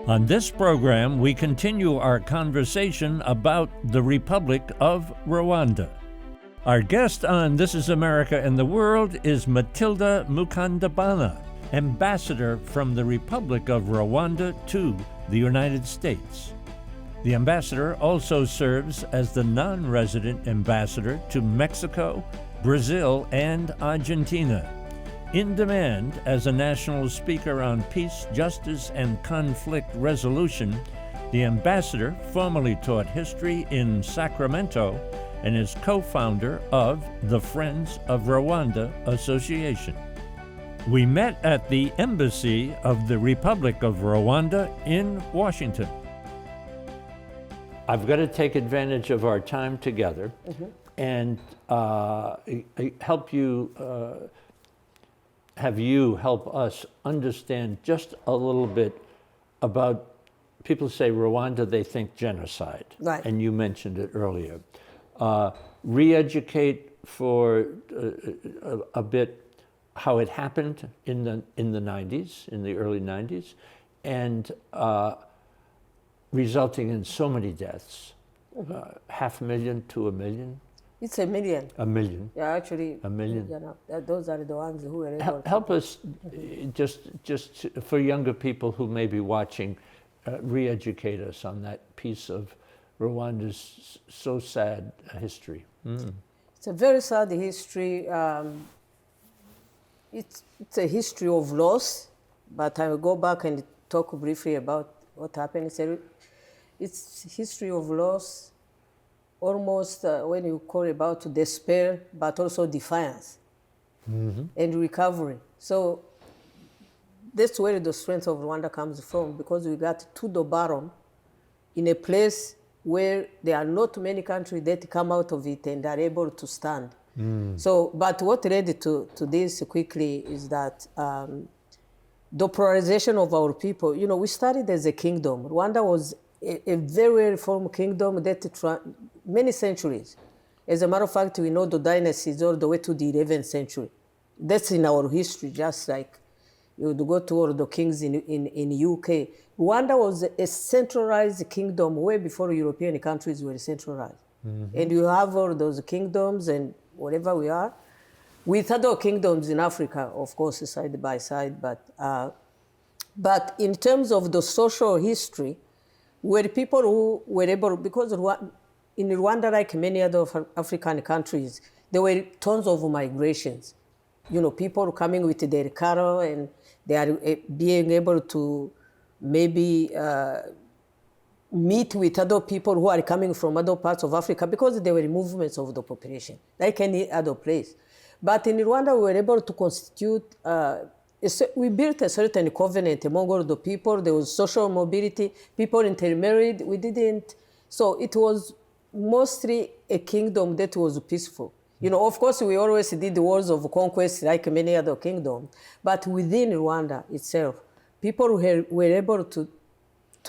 On this program, we continue our conversation about the Republic of Rwanda. Our guest on This is America and the World is Mathilde Mukantabana, ambassador from the Republic of Rwanda to the United States. The ambassador also serves as the non-resident ambassador to Mexico, Brazil, and Argentina. In demand as a national speaker on peace, justice, and conflict resolution, the ambassador formerly taught history in Sacramento and is co-founder of the Friends of Rwanda Association. We met at the Embassy of the Republic of Rwanda in Washington. I've got to take advantage of our time together and help you have you help us understand just a little bit about, people say Rwanda, they think genocide. Right. And you mentioned it earlier. Re-educate for a bit how it happened in the 90s, in the early 90s, and resulting in so many deaths, 500,000 to 1 million. It's 1 million. 1 million. Yeah, actually. 1 million. You know, those are the ones who were able to. Help us, just for younger people who may be watching, re-educate us on that piece of Rwanda's so sad history. It's a very sad history. It's a history of loss, but I will go back and talk briefly about what happened. It's history of loss, almost when you call about despair, but also defiance and recovery. So that's where the strength of Rwanda comes from, because we got to the bottom in a place where there are not many countries that come out of it and are able to stand. So, but what led to this quickly is that the polarization of our people. You know, we started as a kingdom. Rwanda was a very reformed kingdom that many centuries. As a matter of fact, we know the dynasties all the way to the 11th century. That's in our history, just like you would go to all the kings in UK. Rwanda was a centralized kingdom way before European countries were centralized. And you have all those kingdoms and whatever we are, with other kingdoms in Africa, of course, side by side. But in terms of the social history, were people who were able, because in Rwanda, like many other African countries, there were tons of migrations. You know, people coming with their cattle, and they are being able to maybe meet with other people who are coming from other parts of Africa, because there were movements of the population, like any other place. But in Rwanda, we were able to constitute, we built a certain covenant among all the people. There was social mobility, people intermarried. We didn't, so it was mostly a kingdom that was peaceful. You know, of course, we always did wars of conquest like many other kingdoms, but within Rwanda itself, people were able to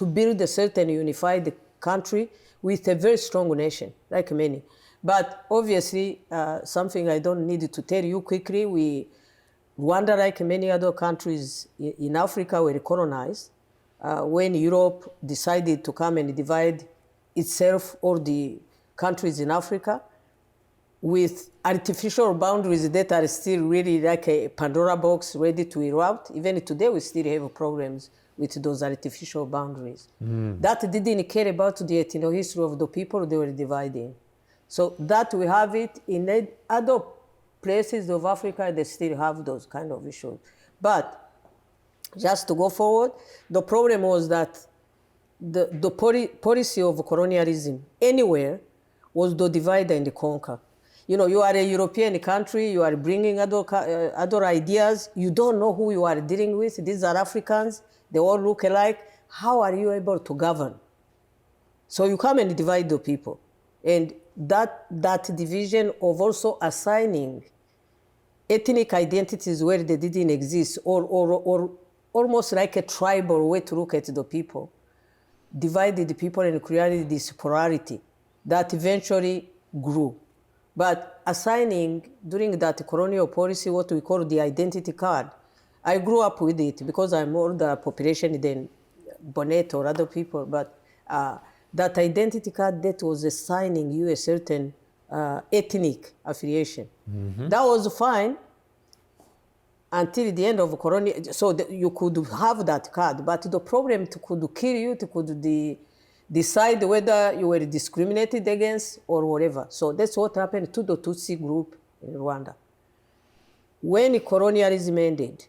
build a certain unified country with a very strong nation, like many. But obviously, something I don't need to tell you quickly, Rwanda, like many other countries in Africa, were colonized when Europe decided to come and divide itself, or the countries in Africa, with artificial boundaries that are still really like a Pandora box ready to erupt. Even today, we still have problems with those artificial boundaries. That didn't care about the ethnic history of the people they were dividing. So that we have it in other places of Africa, they still have those kind of issues. But just to go forward, the problem was that the policy of colonialism anywhere was the divide and conquer. You know, you are a European country, you are bringing other ideas, you don't know who you are dealing with. These are Africans, they all look alike. How are you able to govern? So you come and divide the people. And that division of also assigning ethnic identities where they didn't exist, or almost like a tribal way to look at the people, divided the people and created this polarity that eventually grew. But assigning, during that colonial policy, what we call the identity card, I grew up with it because I'm more the population Bonnet or other people, but that identity card that was assigning you a certain ethnic affiliation. That was fine until the end of Corona, so that you could have that card, but the problem it could kill you, it could decide whether you were discriminated against or whatever. So that's what happened to the Tutsi group in Rwanda. When colonialism ended,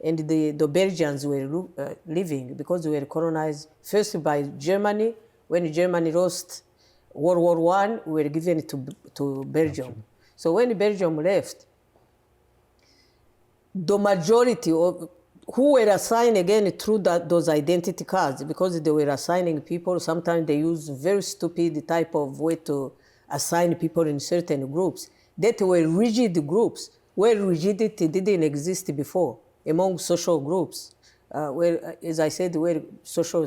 and the Belgians were living, because they were colonized first by Germany. When Germany lost World War I, we were given to Belgium. So when Belgium left, the majority of who were assigned again through those identity cards, because they were assigning people, sometimes they use very stupid type of way to assign people in certain groups that were rigid groups, where rigidity didn't exist before among social groups, where, as I said, were social.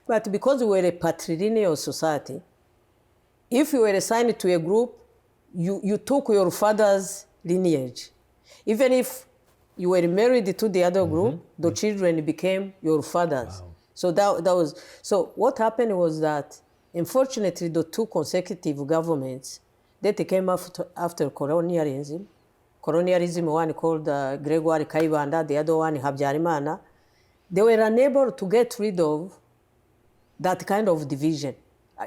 But because we were a patrilineal society, if you were assigned to a group, you took your father's lineage. Even if you were married to the other group, the children became your fathers. Wow. So that was, so what happened was that, unfortunately, the two consecutive governments that came after colonialism, one called Gregoire Kayibanda, the other one Habyarimana, they were unable to get rid of that kind of division.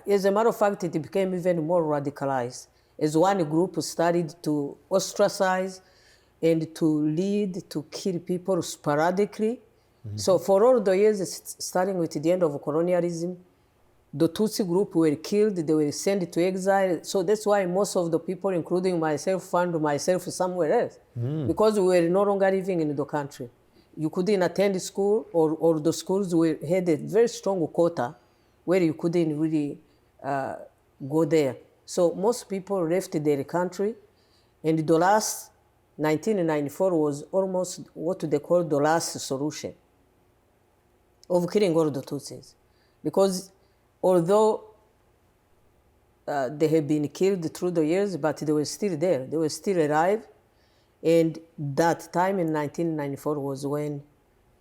As a matter of fact, it became even more radicalized, as one group started to ostracize and to lead to kill people sporadically. So for all the years, starting with the end of colonialism, the Tutsi group were killed, they were sent to exile. So that's why most of the people, including myself, found myself somewhere else, because we were no longer living in the country. You couldn't attend school, or the schools had a very strong quota where you couldn't really go there. So most people left their country, and the last 1994 was almost what they call the last solution of killing all the Tutsis. Because although they have been killed through the years, but they were still there. They were still alive. And that time in 1994 was when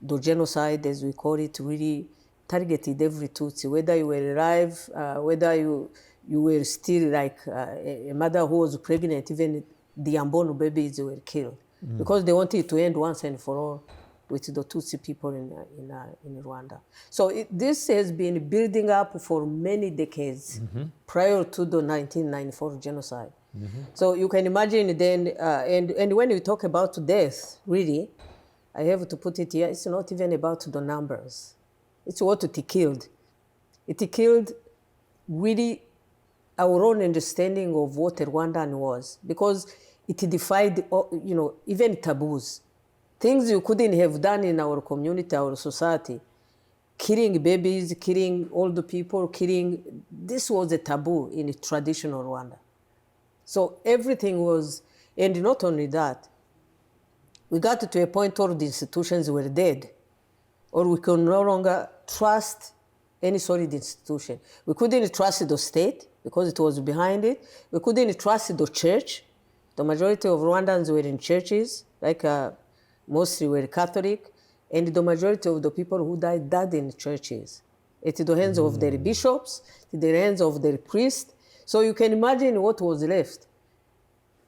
the genocide, as we call it, really targeted every Tutsi, whether you were alive, whether you were still like a mother who was pregnant, even the unborn babies were killed, because they wanted to end once and for all with the Tutsi people in Rwanda. So this has been building up for many decades prior to the 1994 genocide. So you can imagine then, and when we talk about death, really, I have to put it here, it's not even about the numbers. It's what it killed. It killed really our own understanding of what a Rwandan was, because it defied, even taboos. Things you couldn't have done in our community, our society. Killing babies, killing old people, this was a taboo in traditional Rwanda. So everything was, and not only that, we got to a point where the institutions were dead, or we could no longer trust any solid institution. We couldn't trust the state because it was behind it. We couldn't trust the church. The majority of Rwandans were in churches, like mostly were Catholic, and the majority of the people who died in churches. It's in the hands of their bishops, in the hands of their priests. So you can imagine what was left.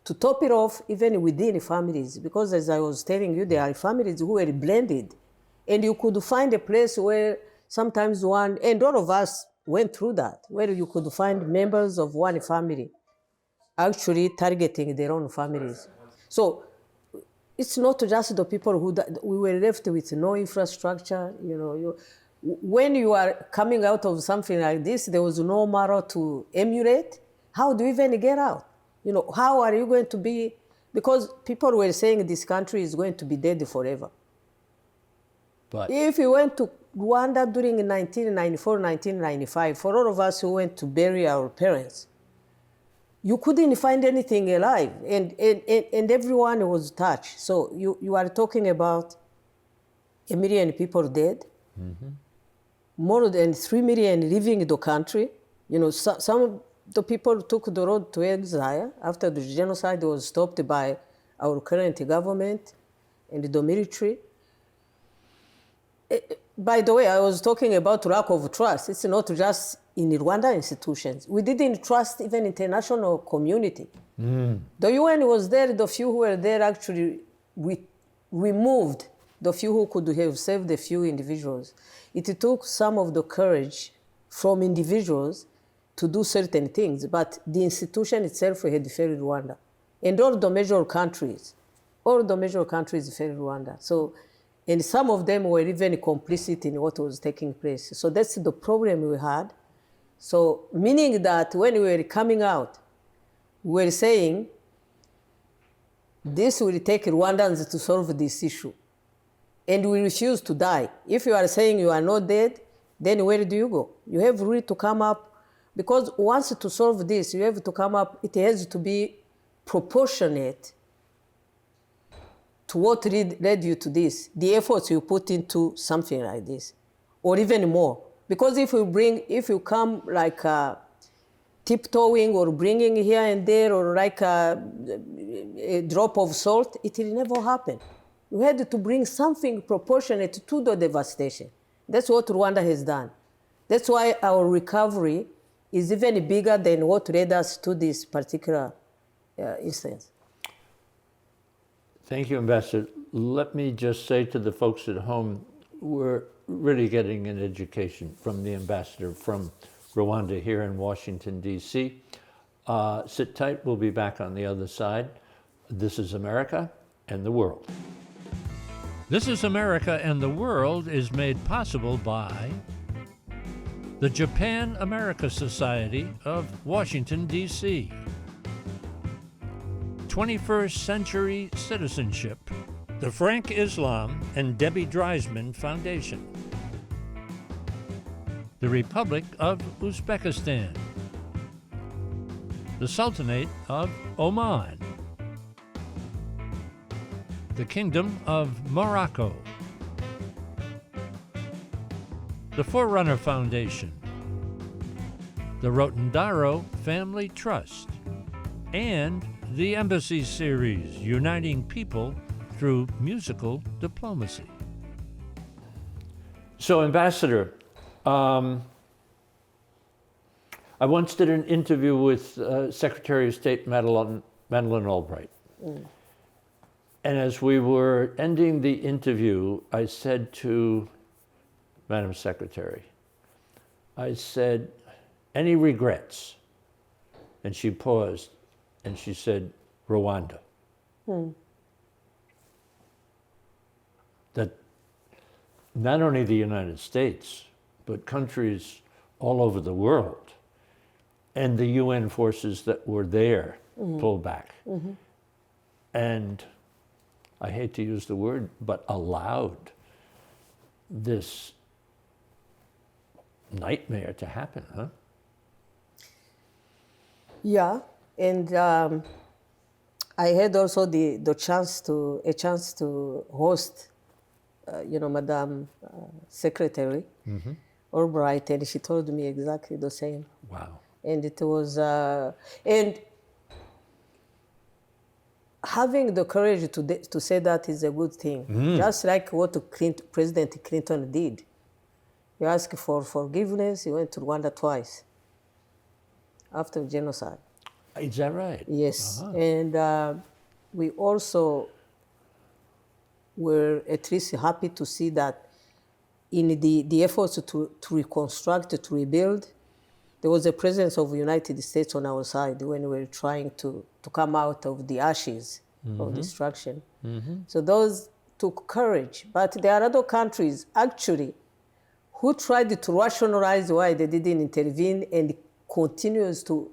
To top it off, even within families, because as I was telling you, there are families who were blended. And you could find a place where sometimes one, and all of us went through that, where you could find members of one family actually targeting their own families. So it's not just the people who died. We were left with no infrastructure. When you are coming out of something like this, there was no model to emulate. How do you even get out? How are you going to be? Because people were saying this country is going to be dead forever. But if you went to Rwanda during 1994, 1995, for all of us who went to bury our parents, you couldn't find anything alive, and everyone was touched. So you are talking about 1 million people dead, more than 3 million leaving the country. Some of the people took the road to exile after the genocide was stopped by our current government and the military. By the way, I was talking about lack of trust. It's not just in Rwanda institutions. We didn't trust even international community. The UN was there. The few who were there actually removed the few who could have saved a few individuals. It took some of the courage from individuals to do certain things, but the institution itself had failed Rwanda. And all the major countries failed Rwanda. So, and some of them were even complicit in what was taking place. So that's the problem we had. So meaning that when we were coming out, we were saying, this will take Rwandans to solve this issue. And we refuse to die. If you are saying you are not dead, then where do you go? You have really to come up, because once to solve this, you have to come up, it has to be proportionate to what led you to this, the efforts you put into something like this, or even more. Because if you come like tiptoeing or bringing here and there, or like a drop of salt, it will never happen. You had to bring something proportionate to the devastation. That's what Rwanda has done. That's why our recovery is even bigger than what led us to this particular instance. Thank you, Ambassador. Let me just say to the folks at home, we're really getting an education from the ambassador from Rwanda here in Washington, D.C. Sit tight, we'll be back on the other side. This is America and the World. This is America and the World is made possible by the Japan-America Society of Washington, D.C., 21st Century Citizenship, the Frank Islam and Debbie Dreisman Foundation, the Republic of Uzbekistan, the Sultanate of Oman, the Kingdom of Morocco, the Forerunner Foundation, the Rotondaro Family Trust, and the Embassy Series, Uniting People Through Musical Diplomacy. So, Ambassador, I once did an interview with Secretary of State Madeleine Albright. And as we were ending the interview, I said to Madam Secretary, I said, any regrets? And she paused and she said, Rwanda. That not only the United States, but countries all over the world and the UN forces that were there pulled back. And I hate to use the word, but allowed this nightmare to happen, huh? Yeah, and I had also a chance to host, Madam Secretary Albright, and she told me exactly the same. Wow. And it was, and having the courage to say that is a good thing. Just like what President Clinton did. He asked for forgiveness. He went to Rwanda twice after genocide. Is that right? Yes. And we also were at least happy to see that in the efforts to reconstruct, to rebuild, there was a presence of the United States on our side when we were trying to come out of the ashes of destruction. So those took courage. But there are other countries, actually, who tried to rationalize why they didn't intervene and continues to,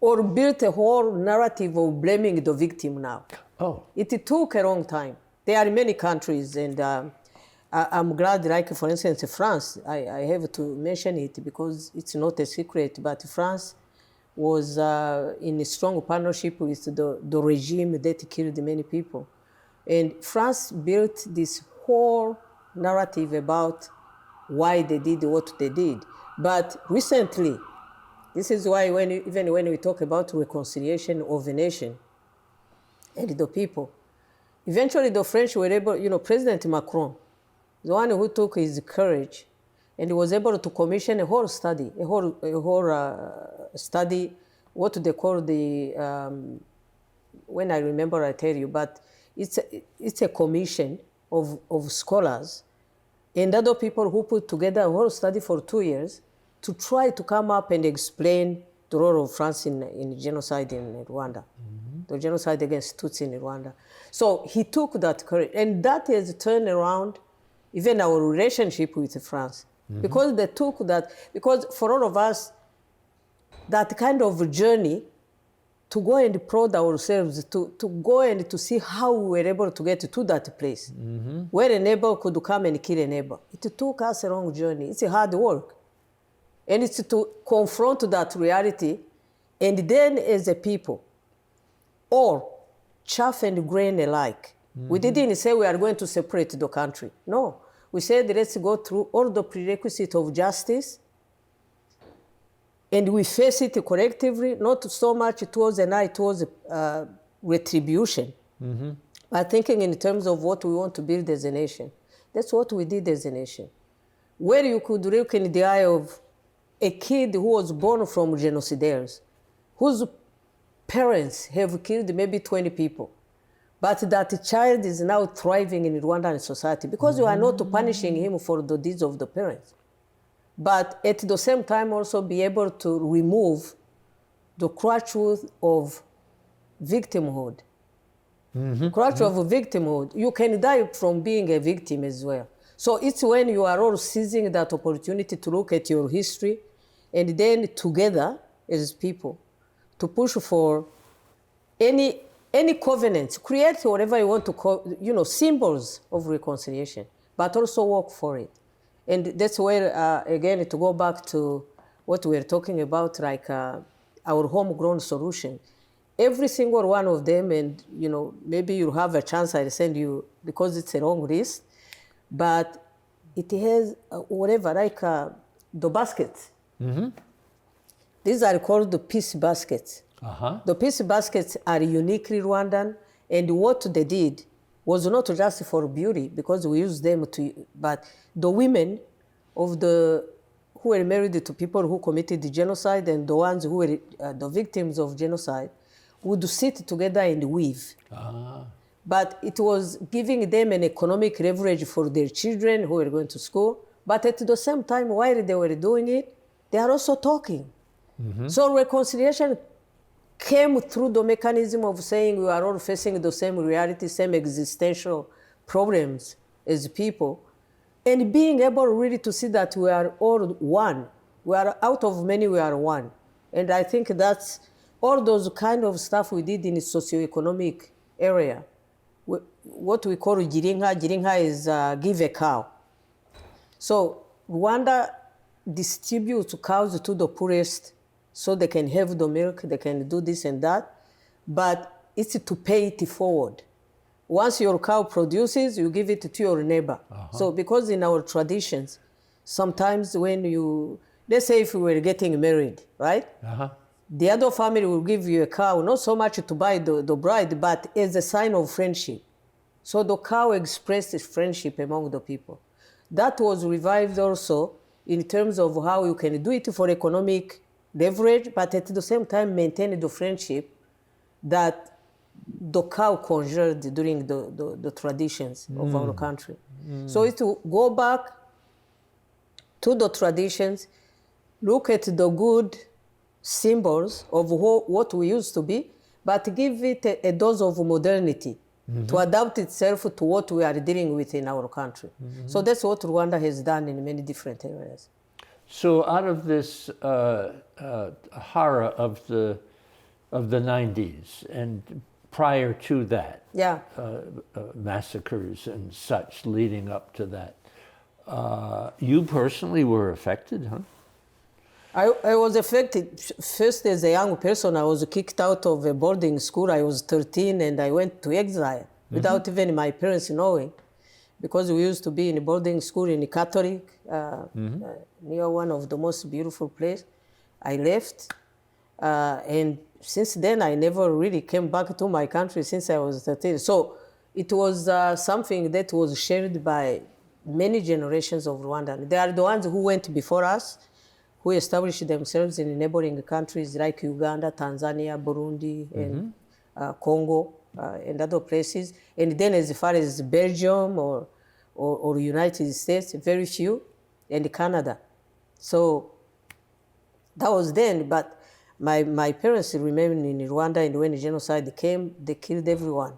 or built a whole narrative of blaming the victim now. Oh. It took a long time. There are many countries, and I'm glad, like for instance, France, I have to mention it because it's not a secret, but France was in a strong partnership with the regime that killed many people. And France built this whole narrative about why they did what they did. But recently, this is why even when we talk about reconciliation of a nation and the people, eventually the French were able, President Macron the one who took his courage, and he was able to commission a whole study, study, what they call the, when I remember I tell you, but it's a commission of scholars and other people who put together a whole study for 2 years to try to come up and explain the role of France in genocide in Rwanda, the genocide against Tutsi in Rwanda. So he took that courage, and that has turned around even our relationship with France, because they took that, because for all of us, that kind of journey to go and prod ourselves, to go and to see how we were able to get to that place, where a neighbor could come and kill a neighbor. It took us a long journey. It's a hard work. And it's to confront that reality, and then as a people, all chaff and grain alike. We didn't say we are going to separate the country. No, we said let's go through all the prerequisites of justice, and we face it collectively, not so much towards an eye towards retribution, but thinking in terms of what we want to build as a nation. That's what we did as a nation. Where you could look in the eye of a kid who was born from genocidaires, whose parents have killed maybe 20 people, but that child is now thriving in Rwandan society because you are not punishing him for the deeds of the parents. But at the same time also be able to remove the crutch of victimhood. Crutch of victimhood. You can die from being a victim as well. So it's when you are all seizing that opportunity to look at your history and then together as people to push for any covenants, create whatever you want to call, symbols of reconciliation, but also work for it. And that's where, again, to go back to what we were talking about, like our homegrown solution. Every single one of them, and maybe you'll have a chance, I'll send you, because it's a long list, but it has whatever, like the baskets. These are called the peace baskets. The peace baskets are uniquely Rwandan, and what they did was not just for beauty, because we use them but the women who were married to people who committed the genocide and the ones who were the victims of genocide would sit together and weave. But it was giving them an economic leverage for their children who were going to school. But at the same time, while they were doing it, they are also talking. So reconciliation came through the mechanism of saying we are all facing the same reality, same existential problems as people, and being able really to see that we are all one. We are out of many, we are one. And I think that's all those kind of stuff we did in the socioeconomic area. What we call Girinka. Girinka is give a cow. So Rwanda distributes cows to the poorest so they can have the milk, they can do this and that, but it's to pay it forward. Once your cow produces, you give it to your neighbor. So because in our traditions, sometimes when let's say if we were getting married, right? The other family will give you a cow, not so much to buy the bride, but as a sign of friendship. So the cow expresses friendship among the people. That was revived also in terms of how you can do it for economic leverage, but at the same time maintain the friendship that the cow conjured during the traditions of our country. So it's to go back to the traditions, look at the good symbols of what we used to be, but give it a dose of modernity to adapt itself to what we are dealing with in our country. So that's what Rwanda has done in many different areas. So out of this horror of the 90s and prior to that, massacres and such leading up to that, you personally were affected, huh? I was affected. First, as a young person, I was kicked out of a boarding school. I was 13 and I went to exile without even my parents knowing, because we used to be in a boarding school in Catholic, near one of the most beautiful places. I left, and since then I never really came back to my country since I was 13. So it was something that was shared by many generations of Rwandans. They are the ones who went before us, who established themselves in neighboring countries like Uganda, Tanzania, Burundi, and Congo, and other places. And then as far as Belgium or United States, very few, and Canada. So that was then, but my parents remained in Rwanda, and when the genocide came, they killed everyone.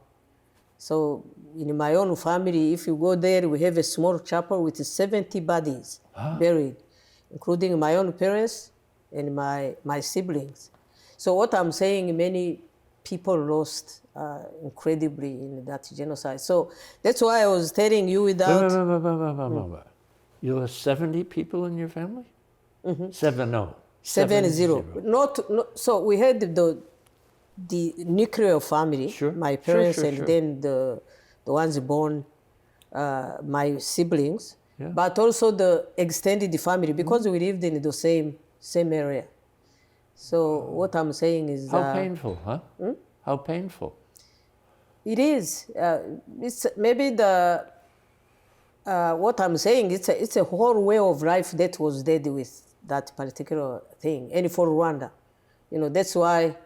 So in my own family, if you go there, we have a small chapel with 70 bodies buried, including my own parents and my siblings. So what I'm saying, many people lost incredibly in that genocide. So that's why I was telling you without... Wait. You have 70 people in your family? 70. 70. So we had the nuclear family, my parents, and then the ones born, my siblings, but also the extended family, because we lived in the same area. So what I'm saying is... How painful, huh? How painful. It is. It's maybe what I'm saying, it's a whole way of life that was dead with that particular thing, and for Rwanda. That's why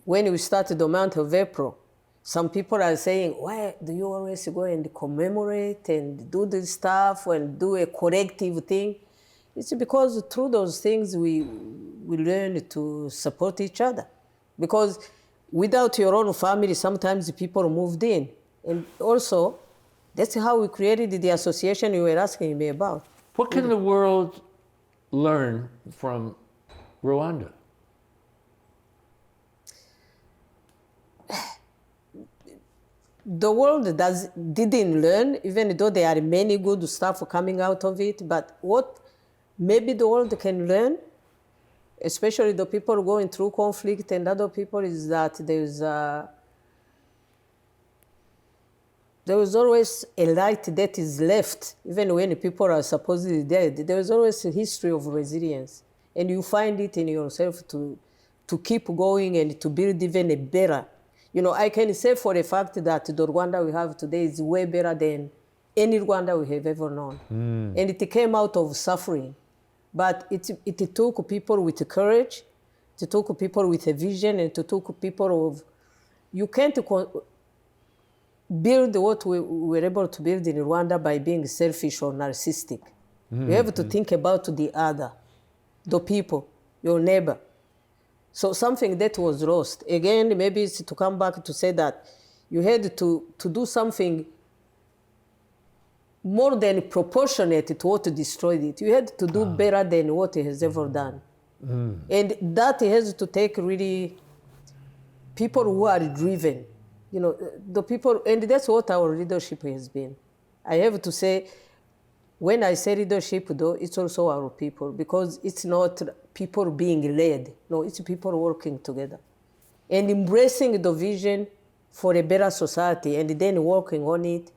when we started the month of April, some people are saying, why do you always go and commemorate and do this stuff and do a collective thing? It's because through those things we learn to support each other. Because without your own family, sometimes people moved in. And also, that's how we created the association you were asking me about. What can the world learn from Rwanda? The world didn't learn, even though there are many good stuff coming out of it. But what maybe the world can learn, especially the people going through conflict and other people, is that there is always a light that is left, even when people are supposedly dead. There is always a history of resilience. And you find it in yourself to keep going and to build even a better. I can say for a fact that the Rwanda we have today is way better than any Rwanda we have ever known. And it came out of suffering. But it took people with courage, it took people with a vision, and it took people of... You can't build what we were able to build in Rwanda by being selfish or narcissistic. You have to think about the other, the people, your neighbor. So something that was lost. Again, maybe it's to come back to say that you had to do something more than proportionate to what destroyed it. You had to do better than what it has ever done. And that has to take really people who are driven. The people, and that's what our leadership has been. I have to say, when I say leadership, though, it's also our people, because it's not people being led. No, it's people working together and embracing the vision for a better society and then working on it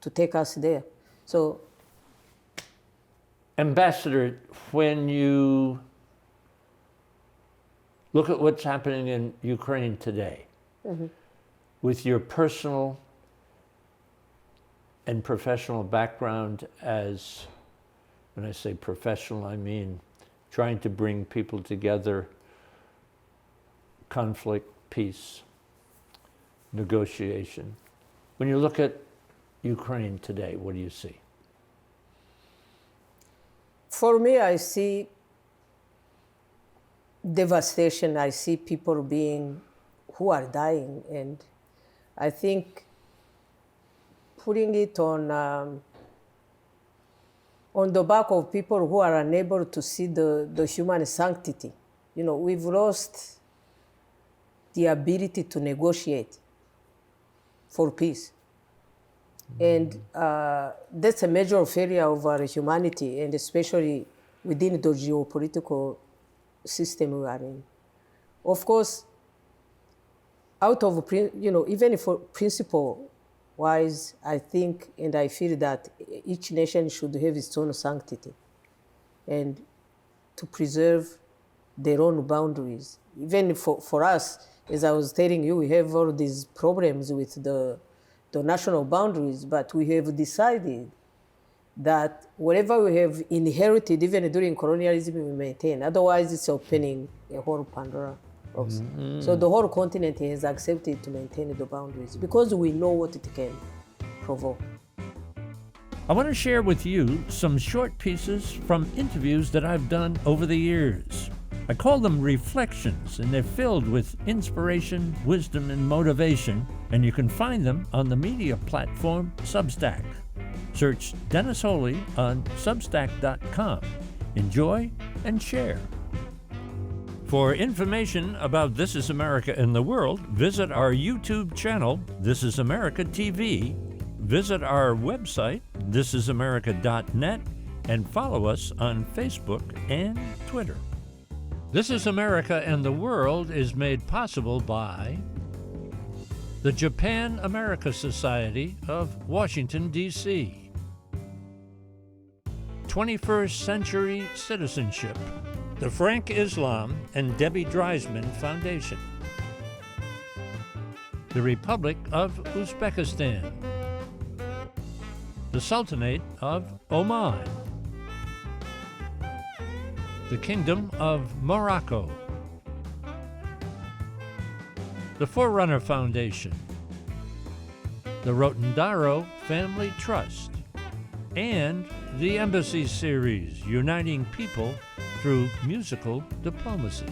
to take us there. So, Ambassador, when you look at what's happening in Ukraine today, with your personal and professional background as, when I say professional, I mean trying to bring people together, conflict, peace, negotiation. When you look at Ukraine today, what do you see? For me, I see devastation. I see people who are dying, and I think putting it on the back of people who are unable to see the human sanctity. We've lost the ability to negotiate for peace. And that's a major failure of our humanity, and especially within the geopolitical system we are in. Of course, even for principle-wise, I think and I feel that each nation should have its own sanctity and to preserve their own boundaries. Even for us, as I was telling you, we have all these problems with the the national boundaries, but we have decided that whatever we have inherited, even during colonialism, we maintain. Otherwise, it's opening a whole Pandora box. So the whole continent has accepted to maintain the boundaries because we know what it can provoke. I want to share with you some short pieces from interviews that I've done over the years. I call them reflections, and they're filled with inspiration, wisdom, and motivation, and you can find them on the media platform Substack. Search Dennis Wholey on Substack.com. Enjoy and share. For information about This Is America in the World, visit our YouTube channel, This Is America TV, visit our website, thisisamerica.net, and follow us on Facebook and Twitter. This Is America and the World is made possible by the Japan-America Society of Washington, D.C., 21st Century Citizenship, the Frank Islam and Debbie Dreisman Foundation, the Republic of Uzbekistan, the Sultanate of Oman, the Kingdom of Morocco, the Forerunner Foundation, the Rotondaro Family Trust, and the Embassy Series, uniting people through musical diplomacy.